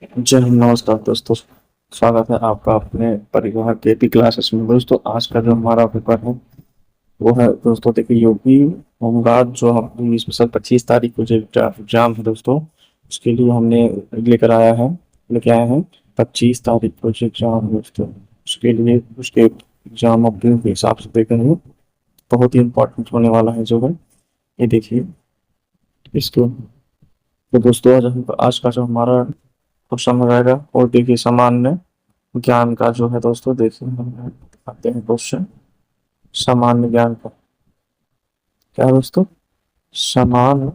जय हिंद, नमस्कार दोस्तों। स्वागत है आपका अपने परिवार के पी क्लासेस में। दोस्तों आज का जो हमारा पेपर है वो है दोस्तों, देखिए यूपी होमगार्ड जो हम इस साल 25 तारीख को जो एग्जाम है दोस्तों, उसके लिए हमने लेके आए हैं 25 तारीख को जो एग्जाम है दोस्तों, उसके लिए उसके एग्जाम अपने के हिसाब से देख रहे हैं। बहुत ही इम्पोर्टेंट होने वाला है जो है, ये देखिए इसको। तो दोस्तों आज का जो हमारा क्वेश्चन रहेगा और देखिए सामान्य ज्ञान का जो है दोस्तों, देखिए हम आते हैं क्वेश्चन सामान्य ज्ञान का। क्या है दोस्तों? सामान्य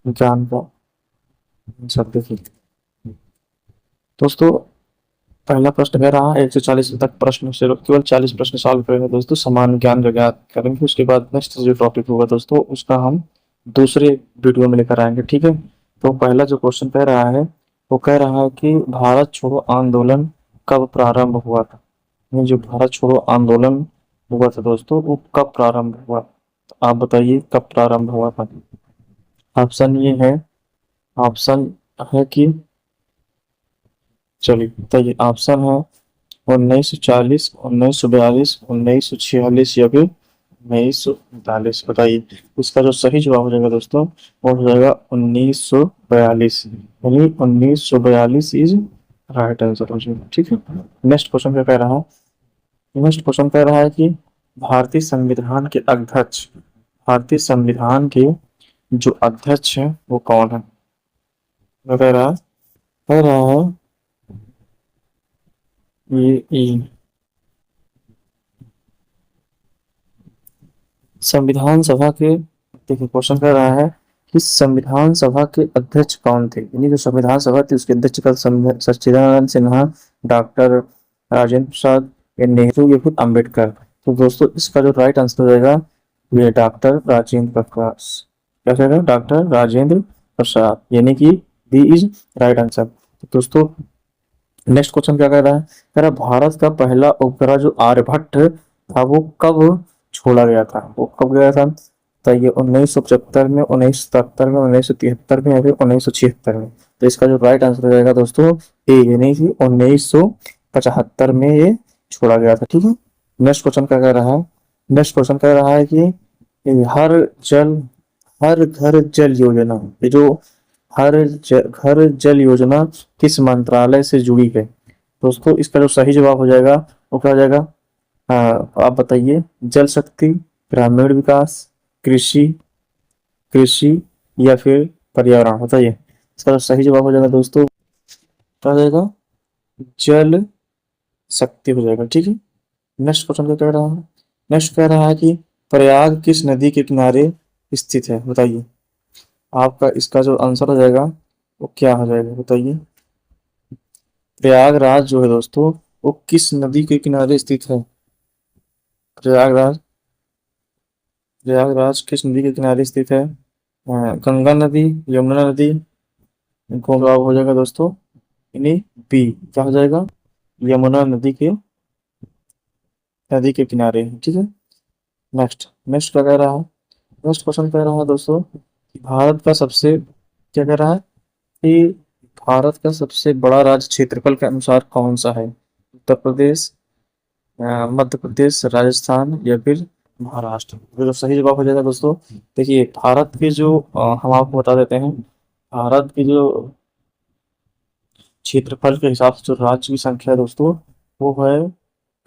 ज्ञान का आंसर देखिए दोस्तों। पहला प्रश्न कह रहा है 140 तक प्रश्न से केवल 40 प्रश्न सॉल्व करेंगे दोस्तों, सामान्य ज्ञान का ज्ञात करेंगे। उसके बाद नेक्स्ट जो टॉपिक होगा दोस्तों, उसका हम दूसरे वीडियो में लेकर आएंगे, ठीक है। तो पहला जो क्वेश्चन कह रहा है वो कह रहा है कि भारत छोड़ो आंदोलन कब प्रारंभ हुआ था। ये जो भारत छोड़ो आंदोलन हुआ था दोस्तों, वो कब प्रारंभ हुआ? तो आप बताइए कब प्रारंभ हुआ था। ऑप्शन ये है, ऑप्शन है कि, चलिए बताइए, ऑप्शन है 1940, 1942, 1946 या फिर 1945। बताइए इसका जो सही जवाब हो जाएगा दोस्तों, वो हो जाएगा 1942, यानी 1942 इज राइट आंसर हो जाएगा, ठीक है। नेक्स्ट क्वेश्चन क्या कह रहा है? नेक्स्ट क्वेश्चन कह रहा है कि भारतीय संविधान के अध्यक्ष, भारतीय संविधान के जो अध्यक्ष है वो कौन है? वगैरह कह रहा है ये संविधान सभा के, देखिए क्वेश्चन कर रहा है कि संविधान सभा के अध्यक्ष कौन थे, यानी जो संविधान सभा थी उसके अध्यक्ष का सच्चिदानंद सिन्हा, डॉक्टर राजेंद्र प्रसाद, या नेहरू, या फिर अम्बेडकर। तो दोस्तों इसका जो राइट आंसर हो जाएगा ये डॉक्टर राजेंद्र प्रकाश, क्या कहेगा? डॉक्टर राजेंद्र प्रसाद, यानी कि डी इज राइट आंसर। तो दोस्तों नेक्स्ट क्वेश्चन क्या कह रहा है? कह रहा है भारत का पहला उपग्रह जो आर्यभट्ट था वो कब छोड़ा गया था? वो कब गया था? तो ये 1975 में, 1977 में, 1973 में, या फिर 1976 में। तो इसका जो राइट आंसर हो जाएगा दोस्तों ए, यानी कि 1975 में ये छोड़ा गया था, ठीक है। नेक्स्ट क्वेश्चन क्या कह रहा है? नेक्स्ट क्वेश्चन कह रहा है कि हर जल हर घर जल योजना, ये जो घर जल योजना किस मंत्रालय से जुड़ी है? दोस्तों इसका जो सही जवाब हो जाएगा वो क्या हो जाएगा? आप बताइए, जल शक्ति, ग्रामीण विकास, कृषि कृषि या फिर पर्यावरण। बताइए इसका जो सही जवाब हो जाएगा दोस्तों, क्या हो जाएगा? जल शक्ति हो जाएगा, ठीक है। नेक्स्ट क्वेश्चन क्या कह रहा है? नेक्स्ट कह रहा है कि प्रयाग किस नदी के किनारे स्थित है? बताइए आपका इसका जो आंसर हो जाएगा वो क्या हो जाएगा? बताइए प्रयागराज जो है दोस्तों, वो किस नदी के किनारे स्थित है? प्रयागराज प्रयागराज किस नदी के किनारे स्थित है? गंगा नदी, यमुना नदी, इनको जवाब हो जाएगा दोस्तों, यानी बी, क्या हो जाएगा? यमुना नदी के किनारे, ठीक है। नेक्स्ट नेक्स्ट क्या कह रहा है? नेक्स्ट क्वेश्चन कह रहा है दोस्तों कि भारत का सबसे, क्या कह रहा है कि भारत का सबसे बड़ा राज्य क्षेत्रफल के अनुसार कौन सा है? उत्तर प्रदेश, मध्य प्रदेश, राजस्थान या फिर महाराष्ट्र। तो जो सही जवाब हो जाएगा दोस्तों, देखिए भारत के जो हम आपको बता देते हैं, भारत की जो क्षेत्रफल के हिसाब से जो राज्य की संख्या है दोस्तों, वो है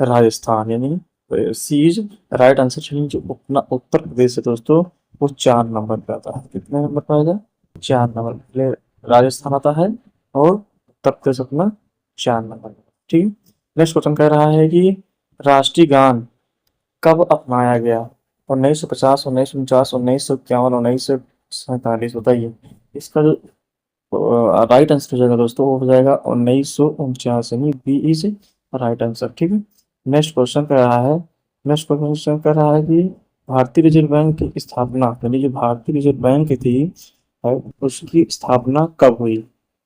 राजस्थान, यानी सी इज राइट आंसर। जो अपना उत्तर प्रदेश है दोस्तों, वो 4 नंबर पे आता है। कितने नंबर पे आएगा? 4 नंबर, पहले राजस्थान आता है और उत्तर प्रदेश अपना 4 नंबर, ठीक है। नेक्स्ट क्वेश्चन कह रहा है कि राष्ट्रीय गान कब अपनाया गया? 1950, 1949, 1951, 1947। बताइए इसका जो राइट आंसर हो जाएगा दोस्तों, वो हो जाएगा 1949, यानी बी इज राइट आंसर, ठीक है। नेक्स्ट क्वेश्चन कर रहा है, नेक्स्ट क्वेश्चन कर रहा है कि भारतीय रिजर्व बैंक की स्थापना, यानी जो भारतीय रिजर्व बैंक थी उसकी स्थापना कब हुई?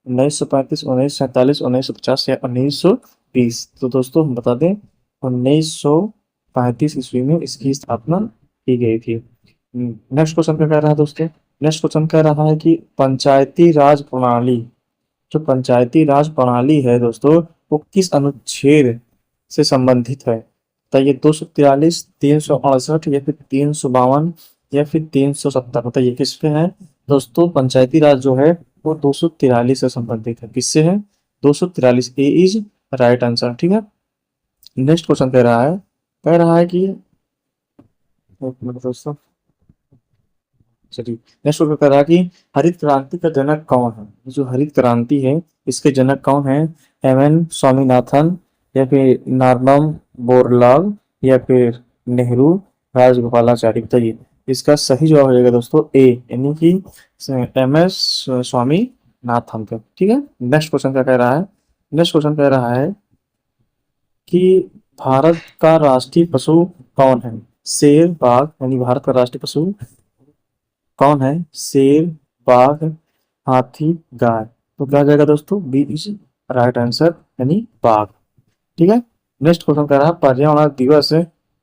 1935, 1947, 1950 या 1920। तो दोस्तों हम बता दें 1935 ईस्वी में इसकी स्थापना की गई थी। नेक्स्ट क्वेश्चन क्या कह रहा है दोस्तों? नेक्स्ट क्वेश्चन कह रहा है कि पंचायती राज प्रणाली जो पंचायती राज प्रणाली है दोस्तों, वो किस अनुच्छेद से संबंधित है? बताइए, 243, 368 या फिर 352 या फिर 370? बताइए किस पे है दोस्तों? पंचायती राज जो है वो 243 से संबंधित है। किससे है? 243, ए इज राइट आंसर। ठीक है। नेक्स्ट क्वेश्चन कह रहा है कि, एक मिनट दोस्तों, चलिए नेक्स्ट क्वेश्चन कह रहा है कि हरित क्रांति का जनक कौन है? जो हरित क्रांति है इसके जनक कौन है? एम एन स्वामीनाथन, या फिर नार्मन बोरलॉग, या फिर नेहरू राजगोपालाचारी? बताइए इसका सही जवाब हो जाएगा दोस्तों ए, यानी कि एम एस स्वामीनाथन का। ठीक है। नेक्स्ट क्वेश्चन क्या कह रहा है? नेक्स्ट क्वेश्चन कह रहा है कि भारत का राष्ट्रीय पशु कौन है? शेर, बाघ, यानी भारत का राष्ट्रीय पशु कौन है? शेर, बाघ, हाथी, गाय? तो क्या हो जाएगा दोस्तों? बी इज राइट आंसर, यानी बाघ। ठीक है। नेक्स्ट क्वेश्चन कह रहा है पर्यावरण दिवस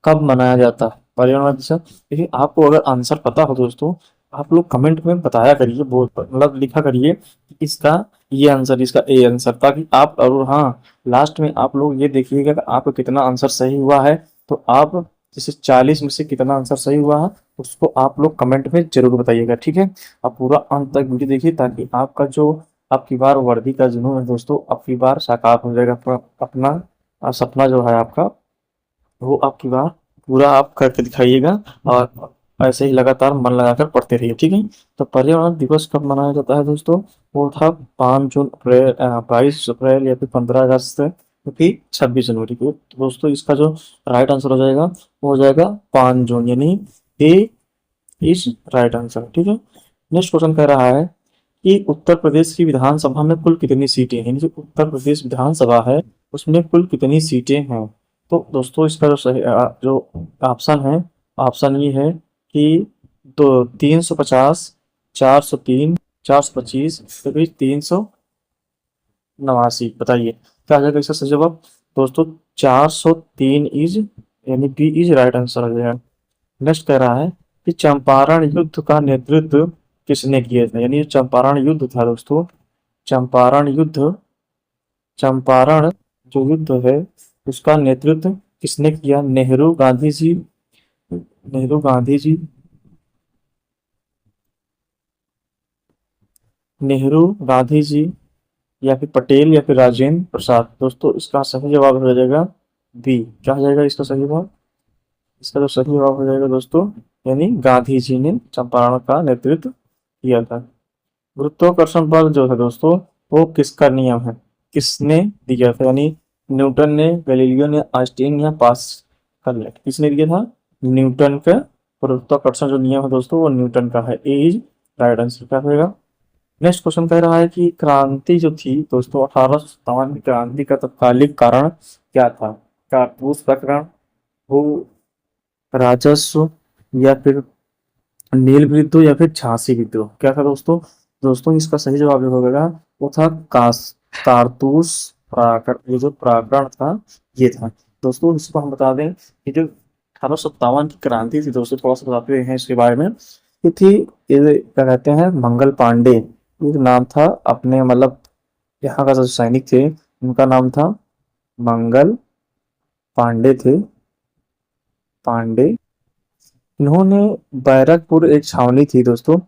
कब मनाया जाता है? पर्यावरण दिवस, देखिए आपको अगर आंसर पता हो दोस्तों, आप लोग कमेंट में बताया करिए, बहुत मतलब लिखा करिए कि इसका ये आंसर, इसका ए आंसर, ताकि आप, और हाँ लास्ट में आप लोग ये देखिएगा कि आपका कितना आंसर सही हुआ है। तो आप जैसे 40 में से कितना आंसर सही हुआ है उसको आप लोग कमेंट में जरूर बताइएगा। ठीक है। आप पूरा अंत तक वीडियो देखिए, ताकि आपका जो अब की बार वर्दी का जुनून है दोस्तों, अब की बार साकार हो जाएगा। अपना सपना जो है आपका, वो अब की बार पूरा आप करके दिखाइएगा, और ऐसे ही लगातार मन लगाकर पढ़ते रहिए। ठीक है। तो पर्यावरण दिवस कब मनाया जाता है दोस्तों? वो था 5 जून, अप्रैल, 22 अप्रैल, या फिर 15 अगस्त, या फिर 26 जनवरी को। तो दोस्तों इसका जो राइट आंसर हो जाएगा वो हो जाएगा 5 जून, यानी ए इज राइट आंसर। ठीक है। नेक्स्ट क्वेश्चन कह रहा है कि उत्तर प्रदेश की विधानसभा में कुल कितनी सीटें हैं? यानी जो उत्तर प्रदेश विधानसभा है उसमें कुल कितनी सीटें हैं? तो दोस्तों इसका जो सही जो ऑप्शन है, ऑप्शन ये है कि दो 350, 403, 425, तो फिर 389। बताइए क्या आ जाएगा इसका सही जवाब? दोस्तों 403 इज, यानी बी इज राइट आंसर हो जाएगा। नेक्स्ट कह रहा है कि चंपारण युद्ध का नेतृत्व किसने किया था? यानी जो चंपारण युद्ध था दोस्तों, चंपारण युद्ध, चंपारण जो युद्ध है उसका नेतृत्व किसने किया? नेहरू, गांधी जी, नेहरू, गांधी जी, नेहरू, गांधी जी, या फिर पटेल, या फिर राजेंद्र प्रसाद? दोस्तों इसका सही जवाब हो जाएगा बी। क्या हो जाएगा इसका सही जवाब? इसका जो सही जवाब हो जाएगा दोस्तों, यानी गांधी जी ने चंपारण का नेतृत्व किया था। गुरुत्वाकर्षण बल जो है दोस्तों, वो किसका नियम है? किसने दिया था? यानी न्यूटन ने, गैलीलियो ने, आइंस्टीन या पास्कल ने? किसने दिया था? न्यूटन का गुरुत्वाकर्षण जो नियम है दोस्तों, वो न्यूटन का है। ए इज राइट आंसर। क्या होगा? नेक्स्ट क्वेश्चन कह रहा है कि क्रांति जो थी दोस्तों, 1857 की क्रांति का तत्कालिक कारण क्या था? कारतूस प्रकरण, भू राजस्व, या फिर नील विद्रोह, या फिर झांसी विद्रोह? क्या था दोस्तों? दोस्तों इसका सही जवाब जो होगा वो था कारतूस प्राकरण। ये जो प्राकरण था ये था दोस्तों। इसको हम बता दें कि जो 1857 की क्रांति थी दोस्तों, थोड़ा सा बताते हैं इसके बारे में। ये थी, ये क्या कहते हैं, मंगल पांडे, एक नाम था अपने, मतलब यहाँ का जो सैनिक थे उनका नाम था मंगल पांडे थे, पांडे। इन्होंने बैरकपुर, एक छावनी थी दोस्तों,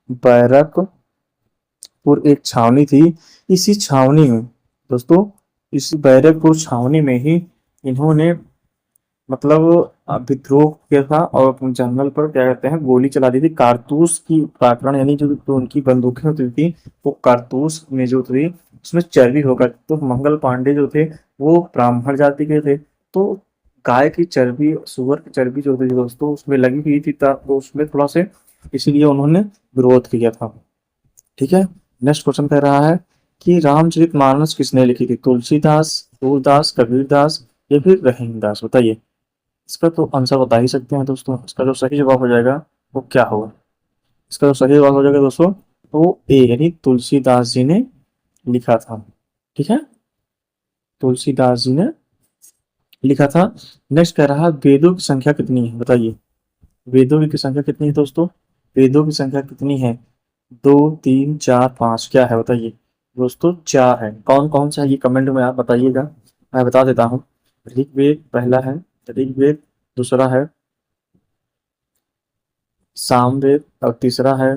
बैरकपुर एक छावनी थी, इसी छावनी में दोस्तों, इस बैरकपुर छावनी में ही इन्होंने मतलब विद्रोह किया था, और अपने जंगल पर क्या कहते हैं, गोली चला दी थी। कारतूस की प्राकरण, यानी जो उनकी बंदूकें होती थी वो कारतूस में जो थी उसमें चर्बी होकर, तो मंगल पांडे जो थे वो ब्राह्मण जाति के थे, तो गाय की चर्बी, सुअर की चर्बी जो थी दोस्तों उसमें लगी हुई थी, तो उसमें थोड़ा से इसीलिए उन्होंने विरोध किया था। ठीक है। नेक्स्ट क्वेश्चन कह रहा है कि रामचरितमानस किसने लिखी थी? तुलसीदास, सूरदास, कबीरदास, या फिर रहीमदास? बताइए इसका तो आंसर बता ही सकते हैं दोस्तों। इसका जो सही जवाब हो जाएगा वो क्या होगा? इसका जो सही जवाब हो जाएगा दोस्तों वो ए, यानी तुलसीदास जी ने लिखा था। ठीक है। तुलसीदास जी ने लिखा था। नेक्स्ट कह रहा है वेदों की संख्या कितनी है? बताइए वेदों की संख्या कितनी है दोस्तों? वेदों की संख्या कितनी है? 2, 3, 4, 5? क्या है बताइए? दोस्तों चार है। कौन कौन सा है ये कमेंट में आप बताइएगा, मैं बता देता हूँ। ऋग्वेद पहला है, ऋग्वेद दूसरा है सामवेद, और तीसरा है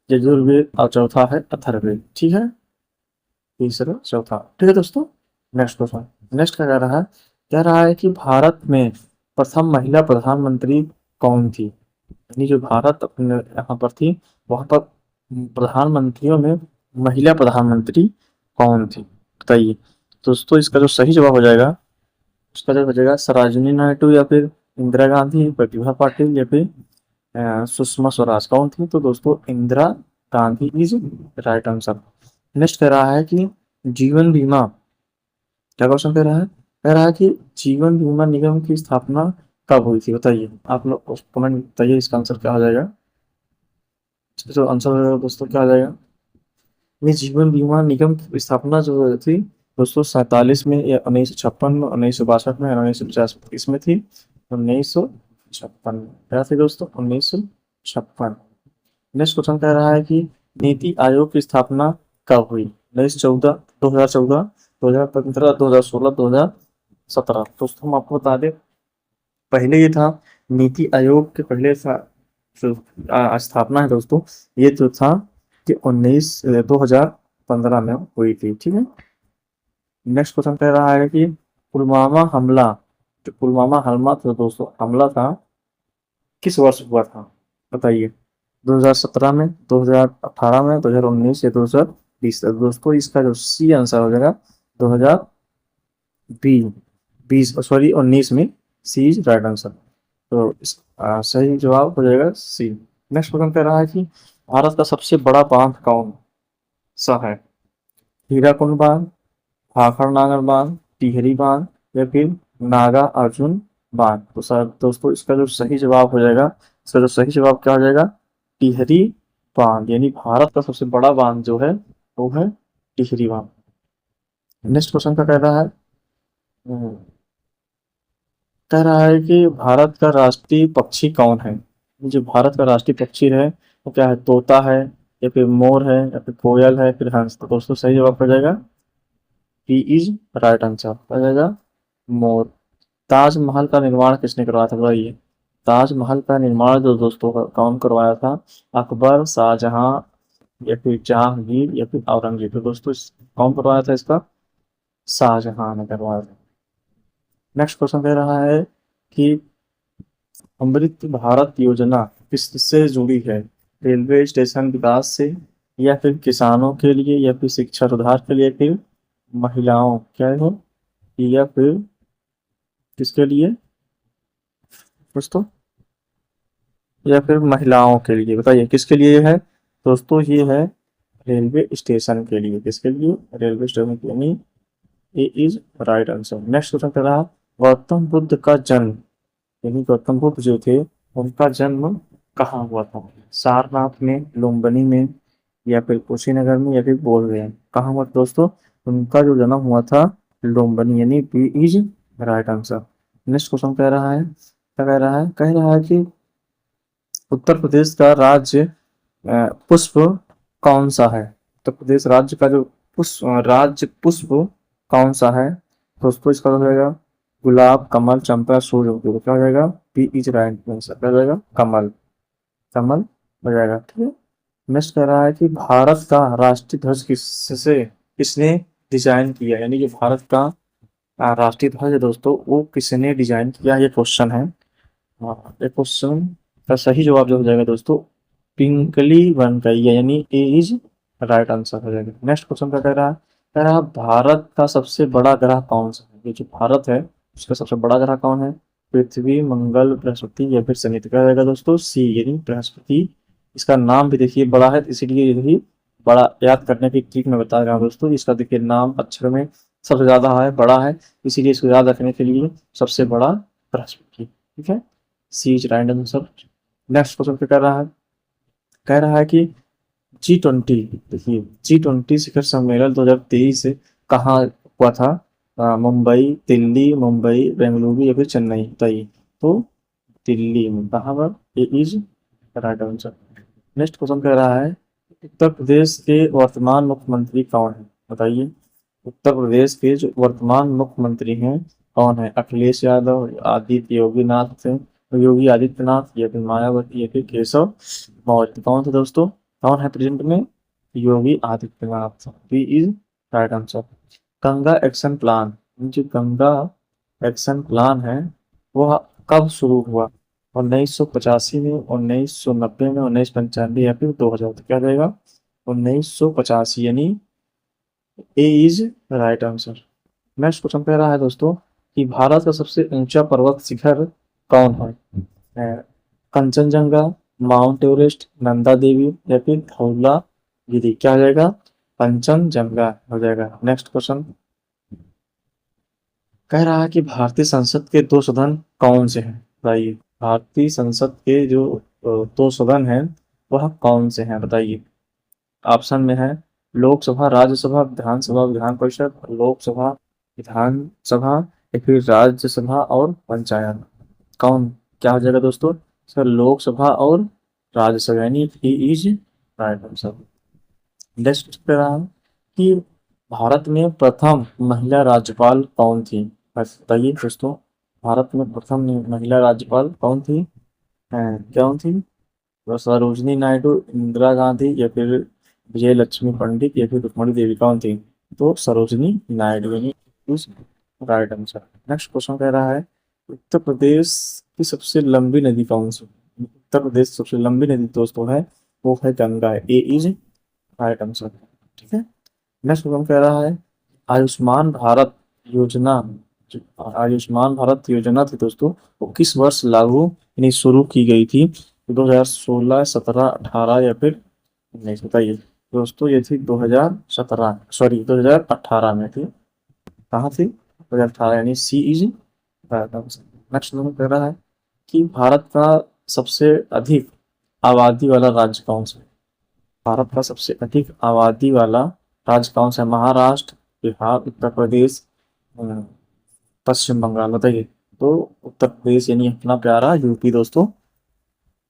यजुर्वेद, और चौथा है अथर्ववेद। ठीक है, तीसरा चौथा। ठीक है दोस्तों, नेक्स्ट क्वेश्चन। नेक्स्ट क्या कह रहा है, कह रहा है कि भारत में प्रथम महिला प्रधानमंत्री कौन थी। यानी जो भारत अपने यहाँ पर थी, वहां पर प्रधानमंत्रियों में महिला प्रधानमंत्री कौन थी, बताइए। दोस्तों इसका जो सही जवाब हो जाएगा, उसका जवाब हो जाएगा सरोजिनी नायडू, या फिर इंदिरा गांधी, प्रतिभा पाटिल, या फिर सुषमा स्वराज। कौन थी, तो दोस्तों Indira Gandhi is right answer. Next कह रहा है कि जीवन बीमा, क्या क्वेश्चन कह रहा है, कह रहा है कि जीवन बीमा निगम की स्थापना कब हुई थी, बताइए। आप लोग कमेंट में बताइए इसका आंसर क्या हो जाएगा। जो आंसर हो जाएगा दोस्तों क्या हो जाएगा, ये जीवन बीमा निगम की स्थापना जो थी दोस्तों 47 में, या 1956 में, 1962 में, 1950 में थी। 1956 में क्या थी दोस्तों, 1956। नेक्स्ट क्वेश्चन कह रहा है कि नीति आयोग की स्थापना कब हुई, 1914, 2014, 2015, 2016, 2017। दोस्तों हम आपको बता दें, पहले ये था नीति आयोग के पहले जो स्थापना है दोस्तों, ये जो था कि 2015 में हुई थी। ठीक है, नेक्स्ट क्वेश्चन कह रहा है कि पुलवामा हमला, जो पुलवामा हमला था दोस्तों, हमला था किस वर्ष हुआ था, बताइए। 2017 में, 2018 में, 2019 या 2020। दोस्तों इसका जो सी आंसर हो जाएगा 2020, सॉरी 19 में, सी इज राइट आंसर। तो इस सही जवाब हो जाएगा सी। नेक्स्ट क्वेश्चन कह रहा है कि भारत का सबसे बड़ा बांध कौन सा है, हीराकुंड बांध, भाखड़ नागर बांध, टिहरी बांध, या फिर नागा अर्जुन बांध। तो सर दोस्तों इसका जो सही जवाब हो जाएगा, इसका जो सही जवाब क्या हो जाएगा, टिहरी बांध। यानी भारत का सबसे बड़ा बांध जो है वो है टिहरी बांध। नेक्स्ट क्वेश्चन का कह रहा है, हम्म, कह रहा है कि भारत का राष्ट्रीय पक्षी कौन है। जो भारत का राष्ट्रीय पक्षी है वो क्या है, तोता है, या फिर मोर है, या फिर कोयल है, फिर हंस। तो दोस्तों सही जवाब हो जाएगा पी इज राइट आंसर, हो जाएगा मोर। ताजमहल का निर्माण किसने करवाया था, बताइए। ताजमहल का निर्माण जो दोस्तों कौन करवाया था, अकबर, शाहजहां, या फिर जहांगीर, या फिर औरंगजेब। तो दोस्तों कौन करवाया था इसका, शाहजहां ने करवाया था। नेक्स्ट क्वेश्चन कह रहा है कि अमृत भारत योजना किससे जुड़ी है, रेलवे स्टेशन विकास से, या फिर किसानों के लिए, या फिर शिक्षा सुधार के लिए, या फिर महिलाओं क्या है, या फिर किसके लिए दोस्तों, या फिर महिलाओं के लिए, बताइए किसके लिए है। दोस्तों ये है रेलवे स्टेशन के लिए, किसके लिए, रेलवे स्टेशन के लिए। A is right answer. Next question कर रहा, गौतम बुद्ध का जन्म, यानी गौतम बुद्ध जो थे उनका जन्म कहाँ हुआ था, सारनाथ में, लुम्बिनी में, या फिर कुशीनगर में, या फिर बोधगया। कहाँ हुआ था दोस्तों, उनका जो जन्म हुआ था लुम्बिनी, यानी B is right answer. Next question कह रहा है, क्या कह रहा है, कह रहा है कि उत्तर प्रदेश का राज्य पुष्प कौन सा है। उत्तर प्रदेश राज्य का जो पुष्प राज्य पुष्प कौन सा है दोस्तों, इसका हो जाएगा गुलाब, कमल, चंपा, सूर्यमुखी। क्या हो जाएगा, पी इज राइट आंसर, क्या हो जाएगा कमल, कमल हो जाएगा। ठीक है, नेक्स्ट कह रहा है कि भारत का राष्ट्रीय ध्वज किसने डिजाइन किया, यानी कि भारत का राष्ट्रीय ध्वज है दोस्तों, वो किसने डिजाइन किया, ये क्वेश्चन है। हाँ, ये क्वेश्चन का सही जवाब जो हो जाएगा दोस्तों पिंकली वन का ही है, यानी ए इज राइट आंसर हो जाएगा। नेक्स्ट क्वेश्चन क्या कह रहा है, कह रहा है भारत का सबसे बड़ा ग्रह कौन सा है। ये जो भारत है उसका सबसे बड़ा ग्रह कौन है, पृथ्वी, मंगल, बृहस्पति, या फिर शनि। तो क्या रहेगा दोस्तों सी, यानी बृहस्पति। इसका नाम भी देखिए बड़ा है, इसीलिए ये भी बड़ा याद करने की ट्रिक मैं बता रहा हूँ दोस्तों। इसका देखिए नाम अक्षर में सबसे ज्यादा है, बड़ा है, इसीलिए इसको याद रखने के लिए सबसे बड़ा बृहस्पति। ठीक है, C is right answer. Next question क्या कर रहा है, कह रहा है कि G20, देखिए G20 शिखर सम्मेलन 2023 कहाँ हुआ था, मुंबई, दिल्ली, मुंबई, बेंगलुरु, या फिर चेन्नई, बताइए। तो दिल्ली में, कहाँ पर, ये is right answer. Next question कह रहा है उत्तर प्रदेश के वर्तमान मुख्यमंत्री कौन है, बताइए। उत्तर प्रदेश के जो वर्तमान मुख्यमंत्री हैं कौन है? अखिलेश यादव, योगी आदित्यनाथ या फिर मायावती या फिर केशव मौर्य। कौन थे दोस्तों? कौन है प्रेजेंट में? Yogi Adityanath. B is right answer. Ganga action plan, जो गंगा एक्शन प्लान है वह कब शुरू हुआ? 1985 में, 1990 में, 1995 या फिर 2000? तो क्या रहेगा? 1985 यानी A is right answer. Next question कह रहा है दोस्तों कि भारत का सबसे ऊंचा पर्वत शिखर कौन है? कंचनजंगा, माउंट एवरेस्ट, नंदा देवी या फिर धौलागिरी? क्या हो जाएगा? कंचनजंगा हो जाएगा। नेक्स्ट क्वेश्चन कह रहा है कि भारतीय संसद के दो सदन कौन से हैं? बताइए। भारतीय संसद के जो दो सदन हैं वह कौन से हैं? बताइए। ऑप्शन में है लोकसभा, राज्यसभा, विधानसभा, विधान परिषद, लोकसभा, विधानसभा या फिर राज्यसभा और पंचायत। कौन क्या हो जाएगा दोस्तों? सर लोकसभा और राज्यसभा यानी he is right answer. Next पे रहा कि भारत में प्रथम महिला राज्यपाल कौन थी? बस बताइए दोस्तों। भारत में प्रथम महिला राज्यपाल कौन थी? कौन थी? तो सरोजनी नायडू, इंदिरा गांधी या फिर विजय लक्ष्मी पंडित या फिर रुक्मणी देवी? कौन थी? तो सरोजनी नायडू यानी राइट आंसर। नेक्स्ट क्वेश्चन कह रहा है उत्तर प्रदेश की सबसे लंबी नदी कौन सी? उत्तर प्रदेश की सबसे लंबी नदी दोस्तों है वो है गंगा। ए इज राइट आंसर। ठीक है। नेक्स्ट क्वेश्चन कह रहा है आयुष्मान भारत योजना, जो आयुष्मान भारत योजना थी दोस्तों वो किस वर्ष लागू यानी शुरू की गई थी? 2016, 17, 18 या फिर 19? बताइए दोस्तों। ये थी 2017, सॉरी 2018 में थी। कहाँ थी? 2018 यानी C is right answer. Next question कह रहा है कि भारत का सबसे अधिक आबादी वाला राज्य कौन सा है? भारत का सबसे अधिक आबादी वाला राज्य कौन सा है? महाराष्ट्र, बिहार, उत्तर प्रदेश, पश्चिम बंगाल? बताइए। तो उत्तर प्रदेश यानी अपना प्यारा यूपी दोस्तों।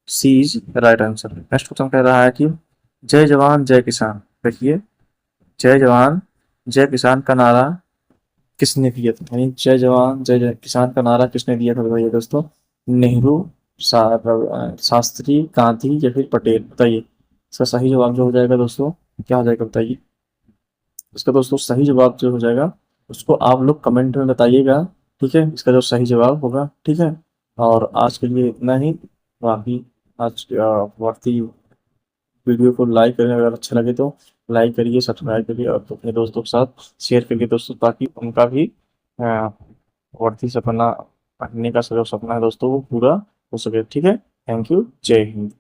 C is right answer. Next question कह रहा है कि जय जवान जय किसान, देखिए जय जवान जय किसान का नारा किसने दिया था? यानी जय जवान जय जय किसान का नारा किसने दिया था? बताइए दोस्तों। नेहरू, शास्त्री, गांधी या फिर पटेल? बताइए। इसका सही जवाब जो हो जाएगा दोस्तों क्या हो जाएगा? बताइए। इसका दोस्तों सही जवाब जो हो जाएगा उसको आप लोग कमेंट में बताइएगा। ठीक है, इसका जो सही जवाब होगा। ठीक है, और आज के लिए इतना ही। बाकी आज बढ़ती वीडियो को लाइक करें, अगर अच्छा लगे तो लाइक करिए, सब्सक्राइब करिए और अपने दोस्तों के साथ शेयर करिए दोस्तों, ताकि उनका भी अ, वर्दी सपना पहनने का जो सपना है दोस्तों वो पूरा हो सके। ठीक है, थैंक यू, जय हिंद।